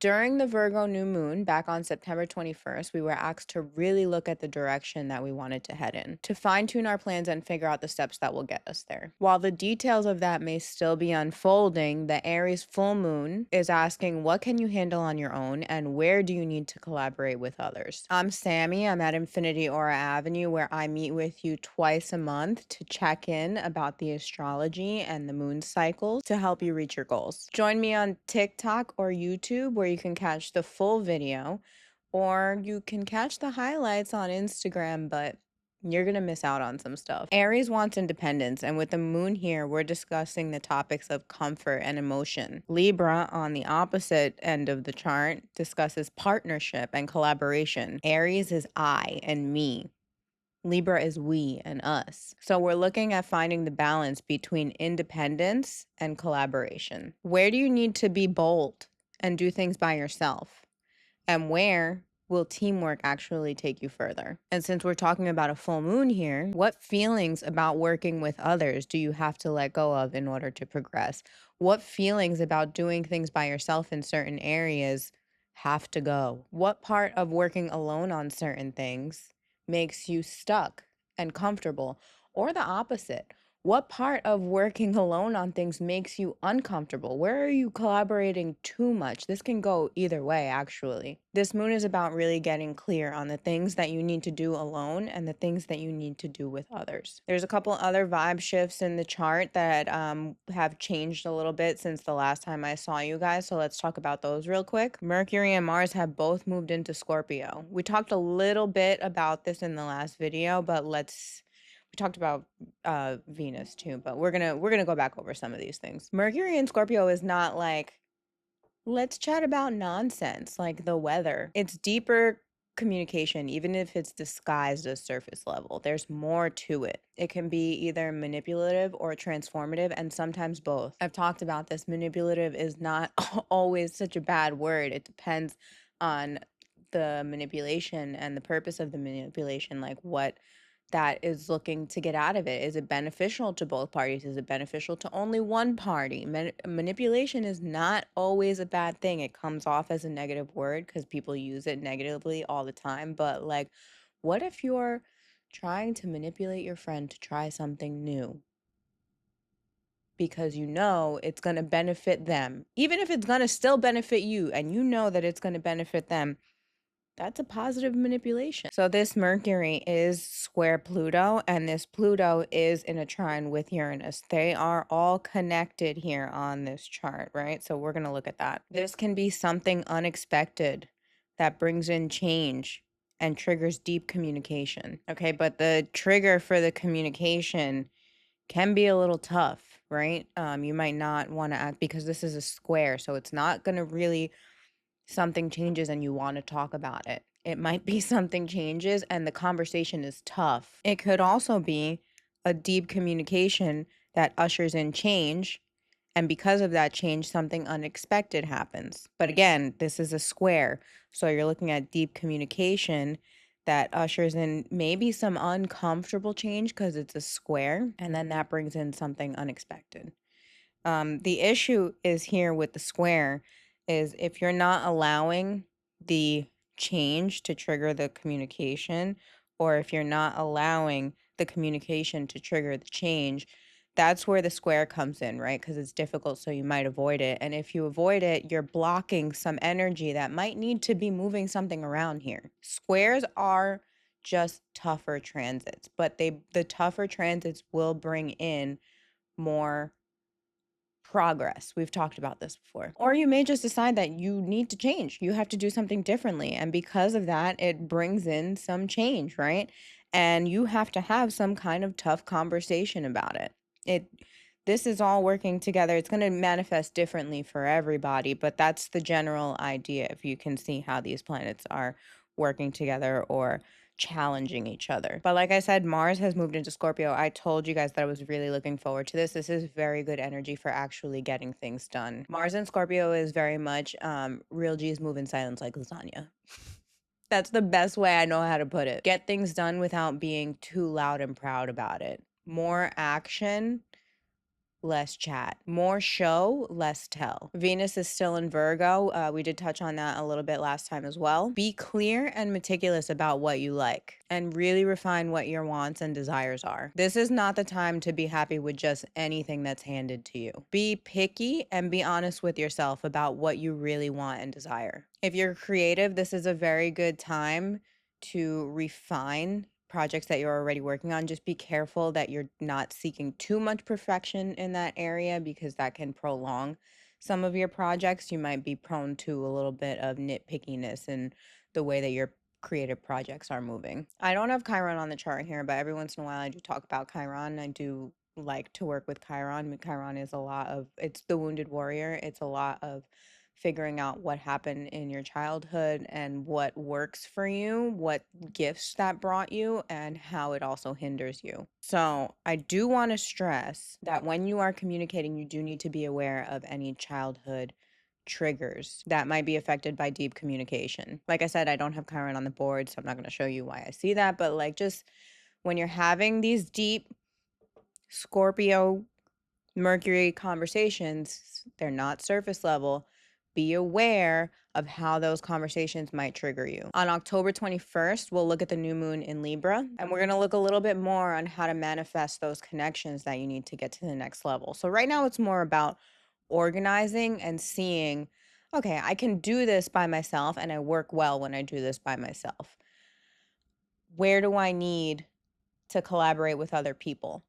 During the Virgo new moon back on September 21st, we were asked to really look at the direction that we wanted to head in, to fine tune our plans and figure out the steps that will get us there. While the details of that may still be unfolding, the Aries full moon is asking what can you handle on your own and where do you need to collaborate with others. I'm Sammy. I'm at Infinity Aura Avenue, where I meet with you twice a month to check in about the astrology and the moon cycles to help you reach your goals. Join me on TikTok or YouTube, where you can catch the full video, or you can catch the highlights on Instagram, but you're going to miss out on some stuff. Aries wants independence, and with the moon here, we're discussing the topics of comfort and emotion. Libra, on the opposite end of the chart, discusses partnership and collaboration. Aries is I and me. Libra is we and us. So we're looking at finding the balance between independence and collaboration. Where do you need to be bold and do things by yourself? And where will teamwork actually take you further? And since we're talking about a full moon here, what feelings about working with others do you have to let go of in order to progress? What feelings about doing things by yourself in certain areas have to go? What part of working alone on certain things makes you stuck and comfortable? Or the opposite? What part of working alone on things makes you uncomfortable? Where are you collaborating too much? This can go either way, actually. This moon is about really getting clear on the things that you need to do alone and the things that you need to do with others. There's a couple other vibe shifts in the chart that have changed a little bit since the last time I saw you guys, so let's talk about those real quick. Mercury and Mars have both moved into Scorpio. We talked a little bit about this in the last video, but we talked about Venus too, but we're gonna go back over some of these things. Mercury in Scorpio is not like, let's chat about nonsense like the weather. It's deeper communication, even if it's disguised as surface level. There's more to it. It can be either manipulative or transformative, and sometimes both. I've talked about this. Manipulative is not always such a bad word. It depends on the manipulation and the purpose of the manipulation, like what that is looking to get out of it. Is it beneficial to both parties? Is it beneficial to only one party? Manipulation is not always a bad thing. It comes off as a negative word because people use it negatively all the time. But, like, what if you're trying to manipulate your friend to try something new because you know it's going to benefit them, even if it's going to still benefit you and you know that it's going to benefit them? That's a positive manipulation. So this Mercury is square Pluto, and this Pluto is in a trine with Uranus. They are all connected here on this chart, right? So we're going to look at that. This can be something unexpected that brings in change and triggers deep communication. Okay, but the trigger for the communication can be a little tough, right? You might not want to act because this is a square, so it's not going to really, something changes and you want to talk about it. It might be something changes and the conversation is tough. It could also be a deep communication that ushers in change. And because of that change, something unexpected happens. But again, this is a square. So you're looking at deep communication that ushers in maybe some uncomfortable change because it's a square. And then that brings in something unexpected. The issue is here with the square is if you're not allowing the change to trigger the communication, or if you're not allowing the communication to trigger the change, that's where the square comes in, right? Because it's difficult, so you might avoid it. And if you avoid it, you're blocking some energy that might need to be moving something around here. Squares are just tougher transits, but the tougher transits will bring in more progress. We've talked about this before. Or you may just decide that you need to change. You have to do something differently. And because of that, it brings in some change, right? And you have to have some kind of tough conversation about it. This is all working together. It's going to manifest differently for everybody, but that's the general idea, if you can see how these planets are working together or challenging each other. But like I said, Mars has moved into Scorpio. I told you guys that I was really looking forward to this. This is very good energy for actually getting things done. Mars in Scorpio is very much real G's move in silence like lasagna. That's the best way I know how to put it. Get things done without being too loud and proud about it. More action less chat. More show, less tell. Venus is still in Virgo. We did touch on that a little bit last time as well. Be clear and meticulous about what you like and really refine what your wants and desires are. This is not the time to be happy with just anything that's handed to you. Be picky and be honest with yourself about what you really want and desire. If you're creative, this is a very good time to refine projects that you're already working on. Just be careful that you're not seeking too much perfection in that area because that can prolong some of your projects. You might be prone to a little bit of nitpickiness in the way that your creative projects are moving. I don't have Chiron on the chart here, but every once in a while I do talk about Chiron. I do like to work with Chiron. Chiron is a lot of, it's the wounded warrior. It's a lot of figuring out what happened in your childhood and what works for you, what gifts that brought you, and how it also hinders you. So, I do want to stress that when you are communicating, you do need to be aware of any childhood triggers that might be affected by deep communication. Like I said, I don't have Chiron on the board, so I'm not going to show you why I see that, but like just when you're having these deep Scorpio Mercury conversations, they're not surface level. Be aware of how those conversations might trigger you. On October 21st, we'll look at the new moon in Libra, and we're going to look a little bit more on how to manifest those connections that you need to get to the next level. So, right now, it's more about organizing and seeing, okay, I can do this by myself, and I work well when I do this by myself. Where do I need to collaborate with other people?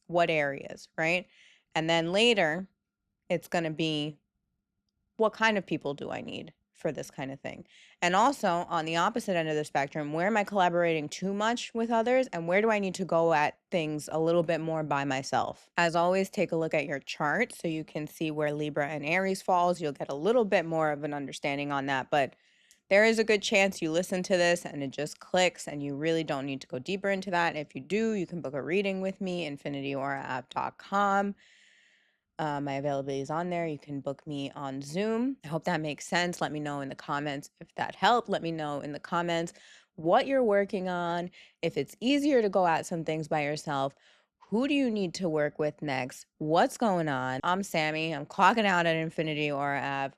What areas, right? And then later, it's going to be what kind of people do I need for this kind of thing? And also on the opposite end of the spectrum, where am I collaborating too much with others and where do I need to go at things a little bit more by myself? As always, take a look at your chart so you can see where Libra and Aries falls. You'll get a little bit more of an understanding on that, but there is a good chance you listen to this and it just clicks and you really don't need to go deeper into that. If you do, you can book a reading with me, infinityauraapp.com. My availability is on there. You can book me on Zoom. I hope that makes sense. Let me know in the comments if that helped. Let me know in the comments what you're working on. If it's easier to go at some things by yourself, who do you need to work with next? What's going on? I'm Sammy. I'm clocking out at Infinity Aura App.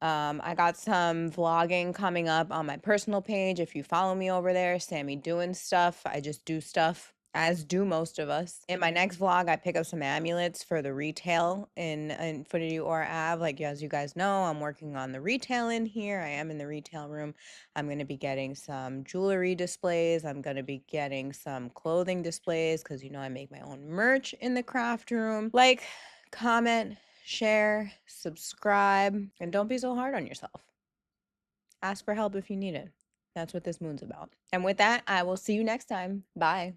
I got some vlogging coming up on my personal page. If you follow me over there, Sammy doing stuff. I just do stuff, as do most of us. In my next vlog, I pick up some amulets for the retail in Infinity or Ave. Like, as you guys know, I'm working on the retail in here. I am in the retail room. I'm going to be getting some jewelry displays. I'm going to be getting some clothing displays because, you know, I make my own merch in the craft room. Like, comment, share, subscribe, and don't be so hard on yourself. Ask for help if you need it. That's what this moon's about. And with that, I will see you next time. Bye.